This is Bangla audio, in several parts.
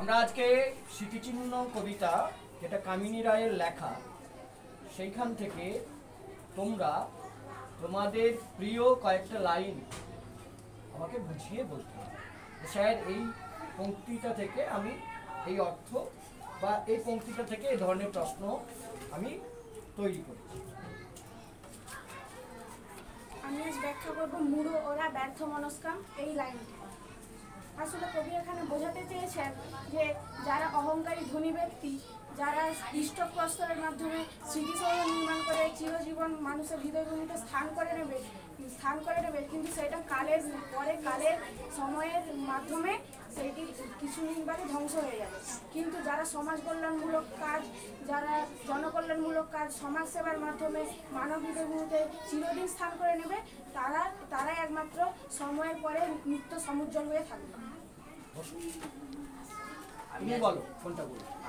আমরা আজকে স্মৃতিচিহ্ন কবিতা যেটা কামিনী রায়ের লেখা সেইখান থেকে তোমরা তোমাদের প্রিয় কয়েকটা লাইন আমাকে বুঝিয়ে বলতে হবে। স্যার এই পংক্তিটা থেকে আমি এই অর্থ বা এই পংক্তিটা থেকে এই ধরনের প্রশ্ন আমি তৈরি করেছি। আমি আজ ব্যাখ্যা করব মুড়ো ওরা ব্যর্থ মনস্কাম এই লাইনটি। আসলে কবি এখানে বোঝাতে চেয়েছেন যে যারা অহংকারী ধনী ব্যক্তি, যারা ইষ্টক প্রস্তরের মাধ্যমে স্মৃতিসৌধ নির্মাণ করে চিরজীবন মানুষের হৃদয়ভূমিতে স্থান করে নেবে, কিন্তু সেটা কালের সময়ের মাধ্যমে সেইটি কিছুদিন বাদে ধ্বংস হয়ে যাবে। কিন্তু যারা সমাজ কল্যাণমূলক কাজ, যারা জনকল্যাণমূলক কাজ, সমাজসেবার মাধ্যমে মানব হৃদয়ভূমিতে চিরদিন স্থান করে নেবে, তারাই একমাত্র সময়ের পরে নিত্য সমুজ্জ্বল হয়ে থাকবে।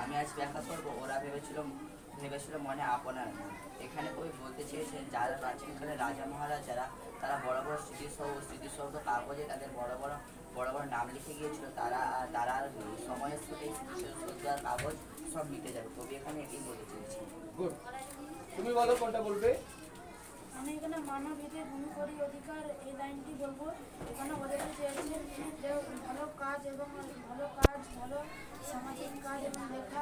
আমি আজ ব্যাখ্যা করবো ওরা ভেবেছিল মনে আপনার। এখানে কবি বলতে চেয়েছেন যারা প্রাচীনকালে রাজা মহারাজারা তারা বড় বড় স্মৃতিসৌধ কাগজে তাদের বড় বড় নাম লিখে গিয়েছিল, তারা সময়ের সাথে স্মৃতিসৌধ আর কাগজ সব মিটে যাবে। কবি এখানে এটাই বলতে চেয়েছেন। তুমি বলো কোনটা বলবে? আমি এখানে মানব হৃদয় ভূমি করি অধিকার এই লাইনটি বলবো। এখানে বোঝাতে চেয়েছেন যে ভালো কাজ, ভালো সামাজিক কাজ এবং লেখা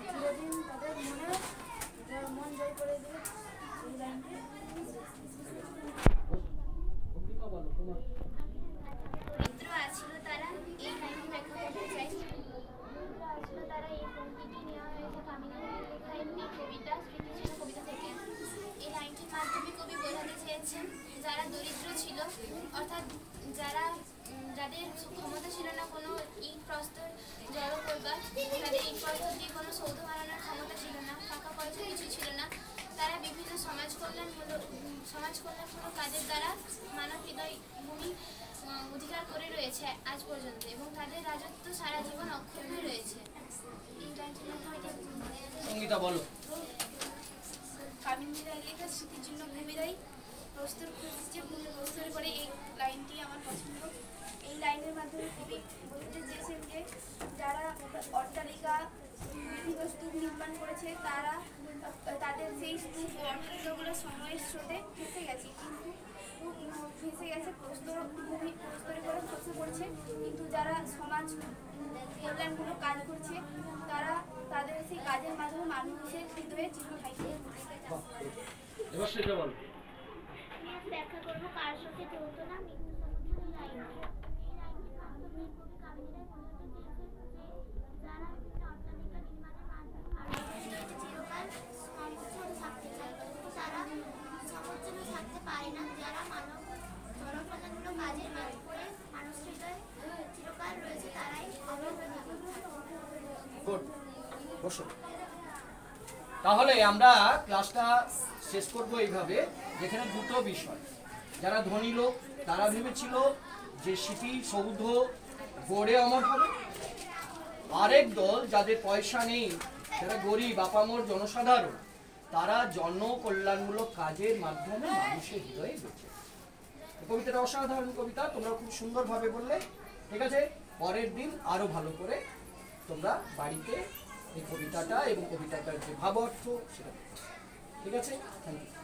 চিরদিন তাদের মন জয় করে দেবে এই লাইনটি। দরিদ্র আছিল তারা এই লাইনটি ব্যাখ্যা করতে চাই। দরিদ্র আছিল তারা এই পংক্তিটি নেওয়া হয়েছে কামিনী রায়ের লেখা একটি কবিতা স্মৃতিচিহ্ন কবিতা থেকে। এই লাইনটির মাধ্যমে কবি বোঝাতে চেয়েছেন যারা দরিদ্র ছিল, অর্থাৎ যাদের ক্ষমতা ছিল না কোনো ইট প্রস্তর জড়ো করবার, তাদের ইট প্রস্তর দিয়ে কোনো সৌধ বানানোর ক্ষমতা ছিল না, টাকা পয়সা কিছু ছিল না, তারা বিভিন্ন সমাজ কল্যাণমূলক কাজের দ্বারা মানব হৃদয় ভূমি অধিকার করে রয়েছে আজ পর্যন্ত, এবং তাদের রাজত্ব সারা জীবন অক্ষুণ্ণ রয়েছে। এই লাইনটির সঙ্গীতা বলো। কামিনী রায়ের লেখা স্মৃতিচিহ্ন ভূমিরাই প্রস্তর খুঁজছে প্রস্তর করে এই লাইনটি আমার পছন্দ। এই লাইনের মাধ্যমে কবি বলতে চেয়েছেন যে যারা অট্টালিকা বিভিন্ন স্তূপ নির্মাণ করেছে তাদের সেই স্তূপ অট্টালিকাগুলো সময়ের স্রোতে ফেসে গেছে, প্রস্তরে করে খসে পড়ছে। কিন্তু যারা সমাজ কল্যাণমূলক কাজ করছে তাদের সেই কাজের মাধ্যমে মানুষের হৃদয়ে চিরস্থায়ী। ব্যাখ্যা করবো কার সাথে যৌথ না মৃত্যু সমুদ্র লাইন। এই লাইনটির মাধ্যমে কবি কামিনী রায় বোঝাতে চেয়েছেন যে যারা বিভিন্ন অট্টালিকা নির্মাণের চিরকাল সমুজ্জ্বল থাকতে চায়, কিন্তু তারা সমুজ্জ্বল থাকতে পারে না। যারা মানব জনকল্যাণমূলক কাজের মাধ্যমে মানুষ হৃদয় চিরকাল রয়েছে, তারাই অমর হয়ে থাকবে। তাহলে আমরা ক্লাসটা শেষ করব এইভাবে, যেখানে দুটো বিষয়। যারা ধনী লোক তারা ভেবেছিল যে স্মৃতিসৌধ গড়ে অমর হবে, আরেক দল যাদের পয়সা নেই, যারা গরিব আপামর জনসাধারণ, তারা জনকল্যাণমূলক কাজের মাধ্যমে মানুষের হৃদয়ে বেঁচে। কবিতাটা অসাধারণ কবিতা, তোমরা খুব সুন্দরভাবে বললে। ঠিক আছে, পরের দিন আরো ভালো করে তোমরা বাড়িতে এই কবিতাটা এবং কবিতাটার যে ভাবার্থ সেটা। ঠিক আছে, থ্যাংক ইউ।